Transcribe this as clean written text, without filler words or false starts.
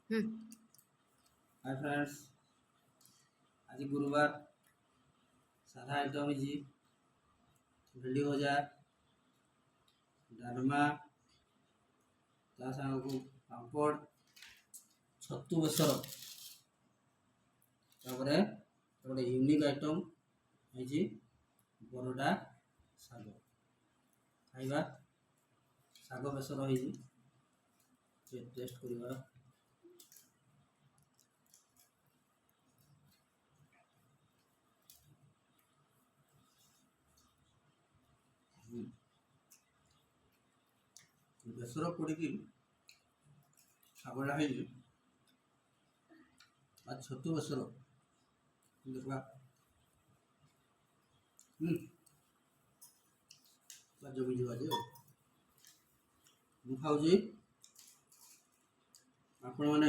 Hi friends, आज गुरुवार साधा आइटम जी भेंडी भजा डालमा ता को पापड़ छतु बेसर तापरे गोटे यूनिक आइटम है बरडा शाग खाइबा शाग बेसर है टेस्ट करवा। बेसर पड़ी शागटा है छतु बेसर देखा जमी जावा मुझे आपण मैंने